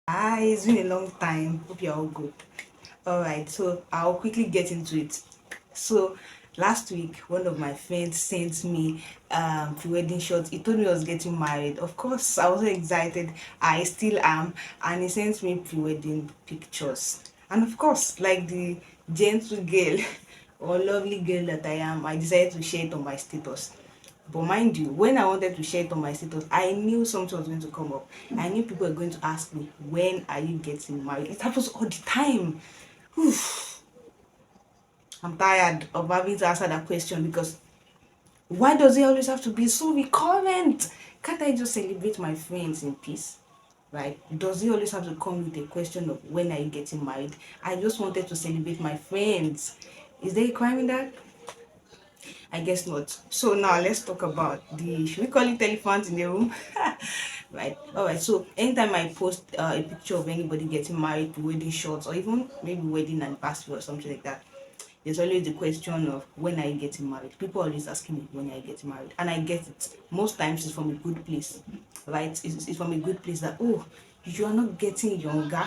Hi, it's been a long time. Hope you're all good. Alright, so I'll quickly get into it. So last week, one of my friends sent me pre-wedding shots. He told me I was getting married. Of course, I was so excited. I still am. And he sent me pre-wedding pictures. And of course, like the gentle girl or lovely girl that I am, I decided to share it on my status. But mind you, when I wanted to share it on my status, I knew something was going to come up. I knew people were going to ask me, when are you getting married? It happens all the time. Oof, I'm tired of having to answer that question because why does it always have to be so recurrent? Can't I just celebrate my friends in peace? Right? Does it always have to come with a question of when are you getting married? I just wanted to celebrate my friends. Is there a crime in that? I guess not. So now let's talk about the, should we call it elephant in the room? Right. All right. So anytime I post a picture of anybody getting married, wedding shots, or even maybe wedding anniversary or something like that, there's always the question of when are you getting married? People are always asking me when are you getting married, and I get it. Most times it's from a good place, right? It's from a good place that, oh, you are not getting younger.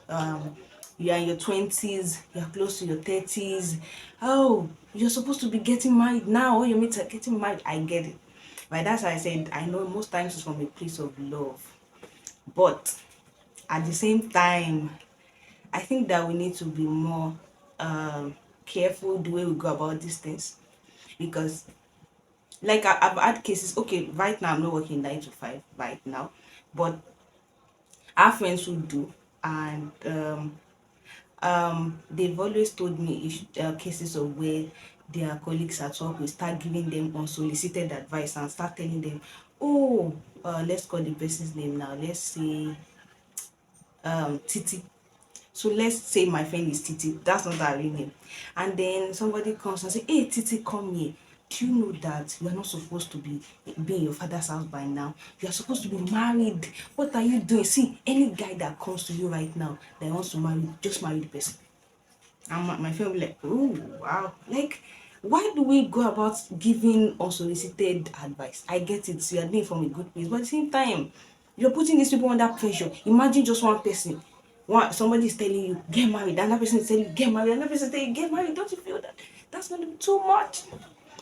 Um you are in your 20s, you're close to your 30s. Oh, you're supposed to be getting married now. All your mates are getting married. I get it. Right, that's why I said I know most times it's from a place of love. But at the same time, I think that we need to be more careful the way we go about these things. Because like I've had cases, okay, right now I'm not working 9 to 5 right now, but I have friends who do, and they've always told me cases of where their colleagues at work will start giving them unsolicited advice and start telling them, oh, let's call the person's name now. Let's say Titi. So let's say my friend is Titi. That's not her real name. And then somebody comes and say, hey Titi, come here. Do you know that you are not supposed to be in your father's house by now? You are supposed to be married. What are you doing? See, any guy that comes to you right now that wants to marry, just marry the person. And my friend will be like, oh wow. Like, why do we go about giving unsolicited advice? I get it, so you're doing it from a good place, but at the same time, you're putting these people under pressure. Imagine just one person. Somebody is telling you get married, another person is telling you get married, another person is telling you get married. Don't you feel that that's going to be too much?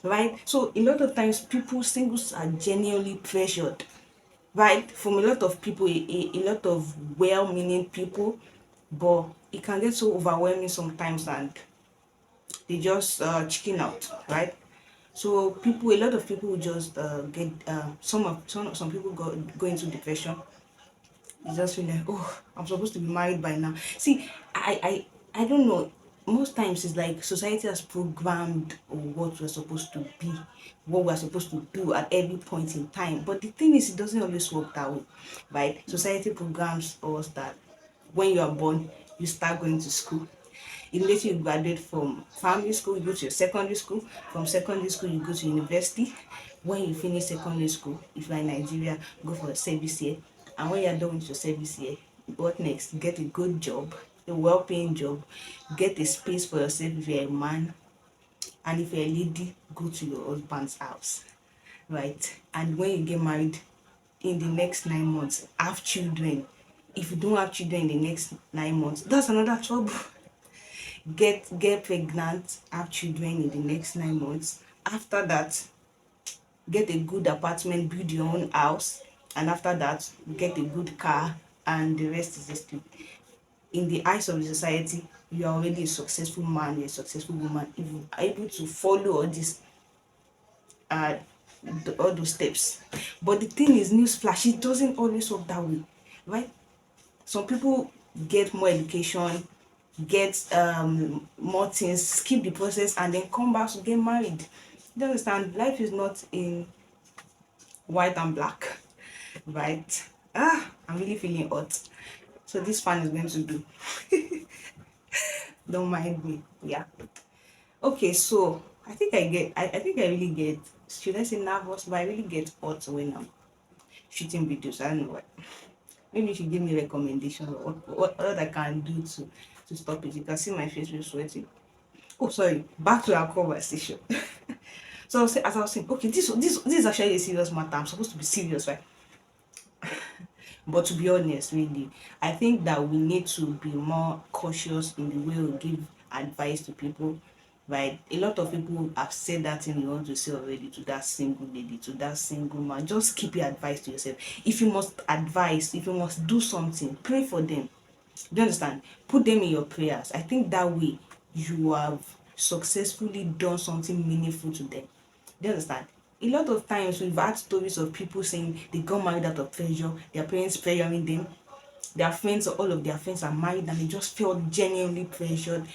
Right? So a lot of times people singles are genuinely pressured, right, from a lot of people, a lot of well-meaning people, but it can get so overwhelming sometimes and they just chicken out, right? So people, a lot of people will just get some people go into depression. You just feel like, oh, I'm supposed to be married by now. See, I don't know. Most times it's like society has programmed what we're supposed to be, what we're supposed to do at every point in time. But the thing is, it doesn't always work that way, right? Society programs us that when you are born, you start going to school. Immediately you graduate from primary school, you go to your secondary school. From secondary school, you go to university. When you finish secondary school, if you're in Nigeria, go for a service year. And when you're done with your service year, what next? Get a good job, a well-paying job, get a space for yourself if you're a man, and if you're a lady, go to your husband's house, right? And when you get married, in the next 9 months, have children. If you don't have children in the next 9 months, that's another trouble. Get pregnant, have children in the next 9 months. After that, get a good apartment, build your own house, and after that, get a good car, and the rest is history. In the eyes of the society, you are already a successful man, you're a successful woman if you are able to follow all these uh all those steps. But the thing is, newsflash, it doesn't always work that way, right? Some people get more education, get more things, skip the process, and then come back to get married. You understand? Life is not in white and black, right? I'm really feeling hot. So this fan is going to do. Don't mind me. Yeah. Okay, so I think I really get, should I say nervous, but I really get hot when I'm shooting videos. I don't know why. Maybe you should give me recommendations or what I can do to stop it. You can see my face is sweating. Oh, sorry. Back to our conversation. So as I was saying, okay, this is actually a serious matter. I'm supposed to be serious, right? But to be honest, really, I think that we need to be more cautious in the way we give advice to people. Right? A lot of people have said that thing you want to say already to that single lady, to that single man. Just keep your advice to yourself. If you must advise, if you must do something, pray for them. Do you understand? Put them in your prayers. I think that way you have successfully done something meaningful to them. Do you understand? A lot of times we've had stories of people saying they got married out of pressure, their parents pressuring them, their friends, all of their friends are married and they just felt genuinely pressured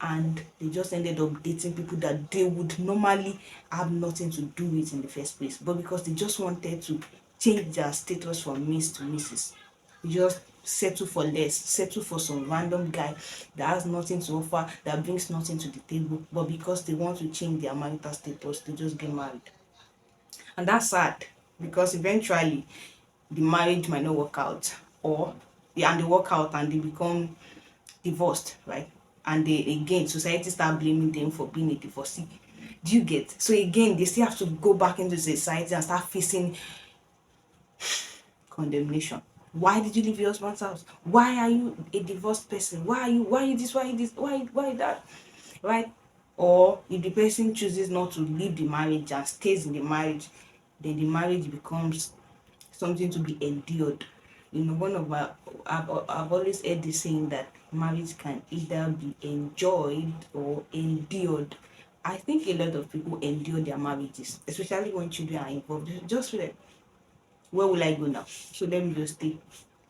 and they just ended up dating people that they would normally have nothing to do with in the first place. But because they just wanted to change their status from Miss to Mrs. You just settle for less, settle for some random guy that has nothing to offer, that brings nothing to the table, but because they want to change their marital status, they just get married. And that's sad because eventually the marriage might not work out, or yeah, and they work out and they become divorced, right? And they again society start blaming them for being a divorcee. Do you get? So again they still have to go back into society and start facing condemnation. Why did you leave your husband's house? Why are you a divorced person? Why are you this? Why are you this? Why that? Right? Or if the person chooses not to leave the marriage and stays in the marriage, then the marriage becomes something to be endured. You know, one of my I've always heard this saying that marriage can either be enjoyed or endured. I think a lot of people endure their marriages, especially when children are involved. They just feel like, where will I go now? So let me just stay.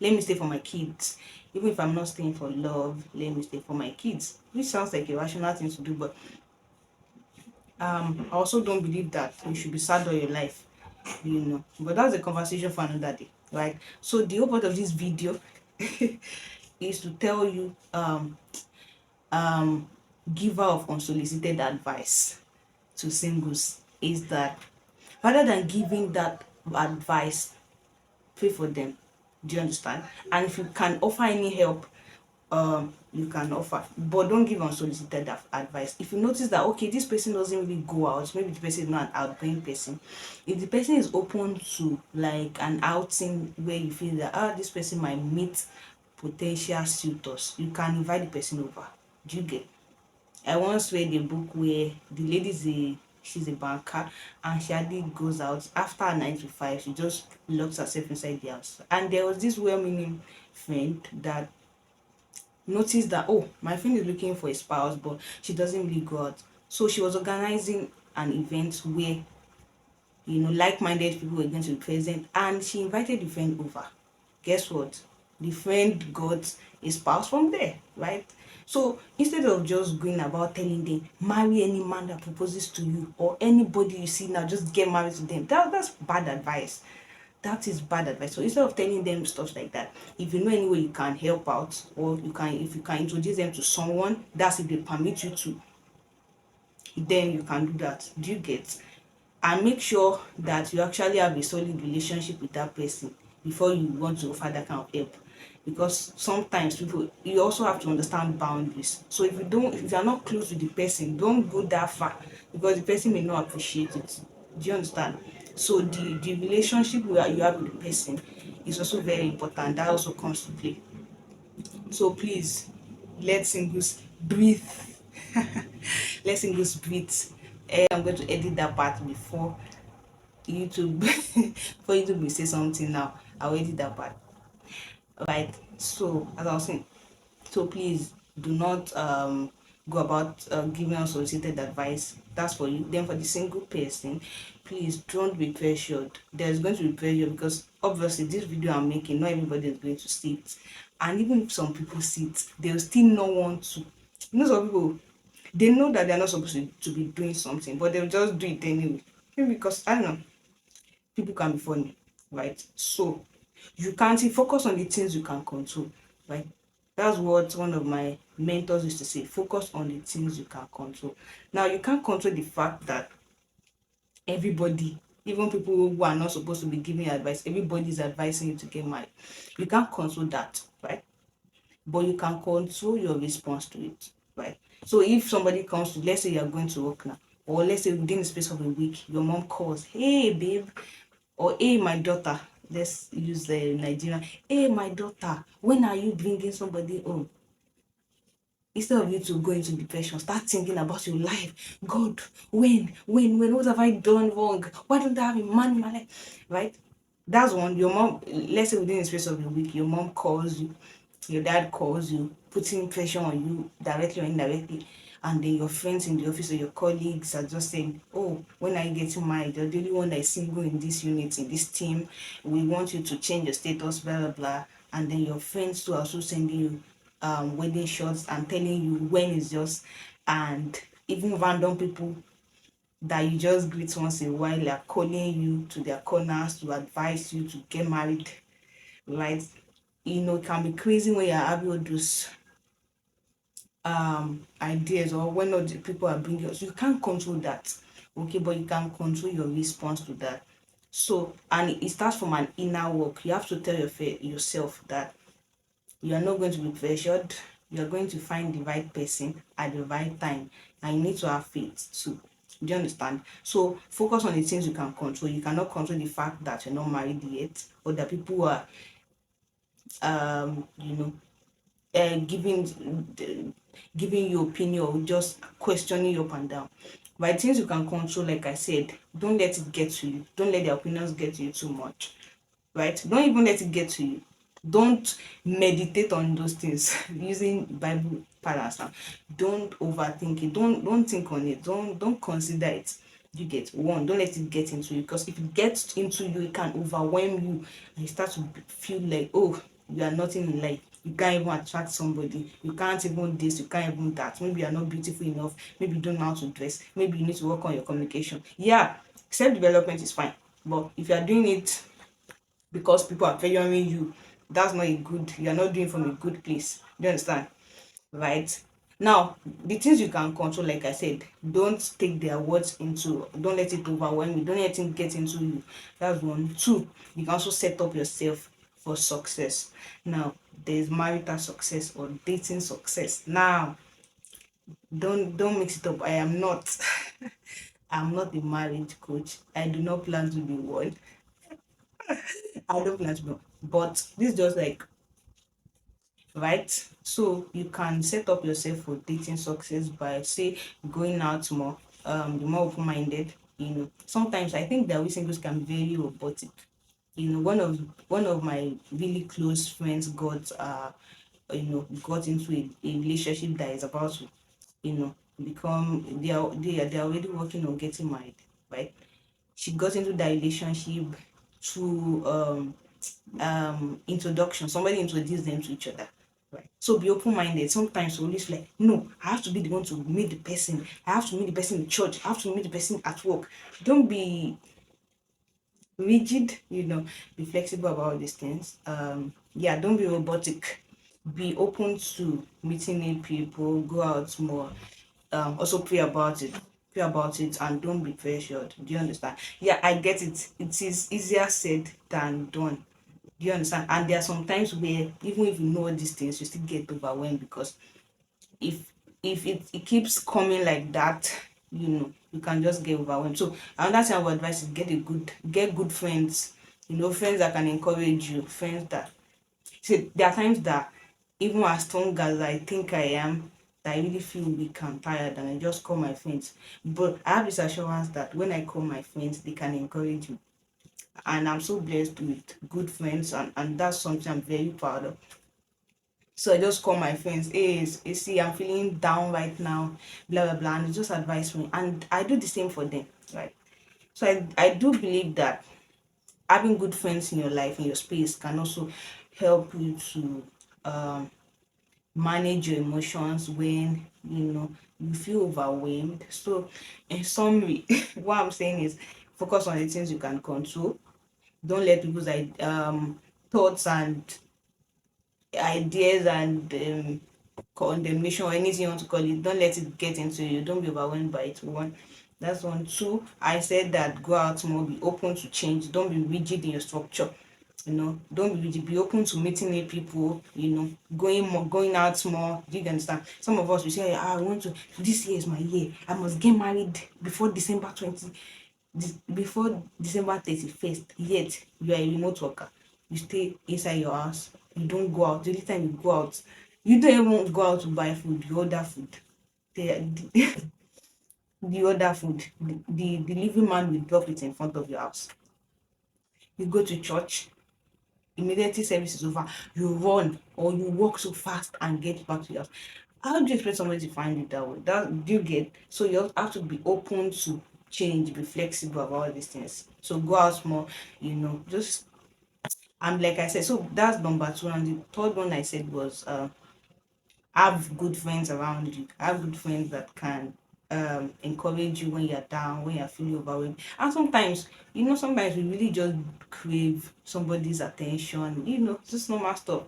Let me stay for my kids. Even if I'm not staying for love, let me stay for my kids. Which sounds like a rational thing to do, but I also don't believe that you should be sad all your life, you know. But that's a conversation for another day, right? So the whole point of this video is to tell you giver of unsolicited advice to singles is that rather than giving that advice, pray for them. Do you understand? And if you can offer any help, you can offer, but don't give unsolicited advice. If you notice that okay, this person doesn't really go out, maybe the person is not an outgoing person. If the person is open to like an outing where you feel that this person might meet potential suitors, you can invite the person over. Do you get? I once read a book where the lady's she's a banker and she hardly goes out after 9 to 5. She just locks herself inside the house. And there was this well-meaning friend that noticed that my friend is looking for a spouse, but she doesn't really go out. So she was organizing an event where like-minded people were going to be present, and she invited the friend over. Guess what? The friend got a spouse from there, right? So instead of just going about telling them marry any man that proposes to you, or anybody you see now, just get married to them, that's bad advice. That is bad advice. So instead of telling them stuff like that, if you know any way you can help out, or if you can introduce them to someone, that's if they permit you to, then you can do that. Do you get? And make sure that you actually have a solid relationship with that person before you want to offer that kind of help. Because sometimes people, you also have to understand boundaries. So if you're not close to the person, don't go that far, because the person may not appreciate it. Do you understand? So the relationship where you have with the person is also very important. That also comes to play. So please, let singles breathe. Let singles breathe. I'm going to edit that part before YouTube before YouTube will say something now. I'll edit that part. Right. So as I was saying, so please do not go about giving unsolicited advice. That's for you. Then for the single person, please don't be pressured. There's going to be pressure because obviously this video I'm making, not everybody is going to see it. And even if some people see it, they'll still not want to. Some people, they know that they're not supposed to be doing something, but they'll just do it anyway. Maybe because I don't know, people can be funny, right? So you can't focus on the things you can control, right? That's what one of my mentors used to say: focus on the things you can control. Now you can't control the fact that everybody, even people who are not supposed to be giving advice, everybody is advising you to get married. You can't control that, right? But you can control your response to it, right? So if somebody comes to, let's say you're going to work now, or let's say within the space of a week, your mom calls, hey babe, or hey my daughter, let's use the Nigerian. Hey, my daughter, when are you bringing somebody home? Instead of you to go into depression, start thinking about your life. God, when, what have I done wrong? Why don't I have a man in my life? Right? That's one. Your mom, let's say within the space of a week, your mom calls you, your dad calls you, putting pressure on you directly or indirectly, and then your friends in the office or your colleagues are just saying, oh, when are you getting married? You're the only one that is single in this unit, in this team. We want you to change your status, blah blah blah. And then your friends too are also sending you wedding shots and telling you when it's just, and even random people that you just greet once in a while are calling you to their corners to advise you to get married, right? It can be crazy when you're having all those ideas, or when all the people are bringing us. You can't control that, okay, but you can control your response to that. So, and it starts from an inner work. You have to tell yourself that you are not going to be pressured. You are going to find the right person at the right time, and you need to have faith too. Do you understand? So focus on the things you can control. You cannot control the fact that you're not married yet, or that people are you know giving you opinion or just questioning you up and down. But things you can control, like I said, don't let it get to you. Don't let their opinions get to you too much, right? Don't even let it get to you. Don't meditate on those things using Bible balance now. Don't overthink it. Don't think on it. Don't consider it. You get one. Don't let it get into you, because if it gets into you, it can overwhelm you, and you start to feel like, oh, you are nothing in life. You can't even attract somebody. You can't even this. You can't even that. Maybe you are not beautiful enough. Maybe you don't know how to dress. Maybe you need to work on your communication. Yeah, self development is fine, but if you are doing it because people are pressuring you, that's not a good, you're not doing from a good place. Do you understand? Right? Now, the things you can control, like I said, don't take their words into, don't let it overwhelm you, don't let it get into you. That's one. Two, you can also set up yourself for success. Now, there's marital success or dating success. Now, don't mix it up. I am not I'm not a marriage coach. I do not plan to be one. I don't plan to be one. But this is just like, right? So you can set up yourself for dating success by, say, going out more, be more open-minded. Sometimes I think that we singles can be very robotic. One of my really close friends got into a relationship that is about to, become, they are already working on getting married, right? She got into that relationship through introduction. Somebody introduced them to each other. Right. So be open-minded. Sometimes we always like, no, I have to be the one to meet the person. I have to meet the person in church. I have to meet the person at work. Don't be rigid, be flexible about these things. Yeah, don't be robotic. Be open to meeting new people, go out more. Also pray about it, and don't be pressured. Do you understand? Yeah, I get it. It is easier said than done. Do you understand? And there are some times where even if you know all these things, you still get overwhelmed, because if it keeps coming like that, you can just get overwhelmed. So another thing I would advise is get good friends, friends that can encourage you, friends that, see, there are times that even as strong as I think I am, that I really feel weak and tired, and I just call my friends. But I have this assurance that when I call my friends, they can encourage me. And I'm so blessed with good friends, and that's something I'm very proud of. So I just call my friends, hey, see, I'm feeling down right now, blah blah blah, and they just advise me, and I do the same for them, right? So I do believe that having good friends in your life, in your space, can also help you to um, manage your emotions when you feel overwhelmed. So, in summary, what I'm saying is, focus on the things you can control. Don't let people's thoughts and ideas and condemnation, or anything you want to call it, don't let it get into you. Don't be overwhelmed by it. One, that's one. Two, I said that go out more, be open to change. Don't be rigid in your structure. Don't be rigid. Be open to meeting new people. Going out more. Do you understand? Some of us, we say, I want to. This year is my year. I must get married before December 20. before December 31st, yet you are a remote worker. You stay inside your house. You don't go out. The only time you go out, you don't even go out to buy food. You order food. The, the order food. The delivery man will drop it in front of your house. You go to church. Immediately service is over, you run or you walk so fast and get back to your house. How do you expect somebody to find you that way? That do you get? So you have to be open to change, be flexible about all these things. So go out more, just like I said, so that's number two. And the third one I said was have good friends around you. Have good friends that can encourage you when you're down, when you're feeling overwhelmed. And sometimes, sometimes we really just crave somebody's attention, just normal stuff,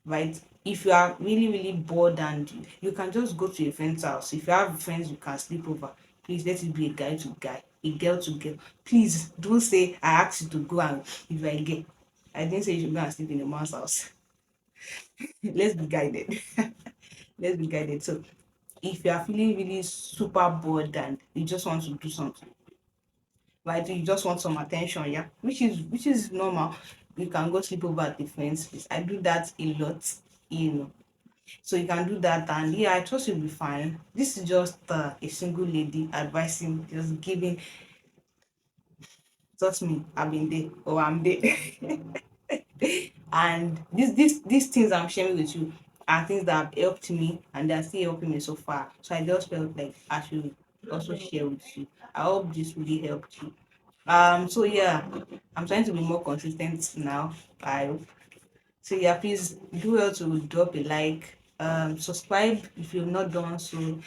right? If you are really, really bored and you can just go to a friend's house. If you have friends you can sleep over, please let it be a guy to guy, a girl to girl. Please don't say I asked you to go and if you're a girl. I didn't say you should go and sleep in a man's house. Let's be guided. Let's be guided. So if you are feeling really super bored and you just want to do something, right? You just want some attention, yeah, which is normal. You can go sleep over at the friend's place. I do that a lot, you know. So you can do that, and yeah, I trust you'll be fine. This is just a single lady advising, just giving. Trust me, I've been there, or I'm there. And these things I'm sharing with you are things that have helped me and they're still helping me so far. So I just felt like I should also share with you. I hope this really helped you. So yeah, I'm trying to be more consistent now. I hope. So yeah, please do well to drop a like, subscribe if you've not done so,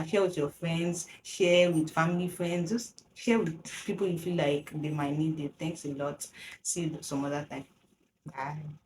share with your friends, share with family friends, just share with people you feel like they might need it. Thanks a lot. See you some other time. Bye.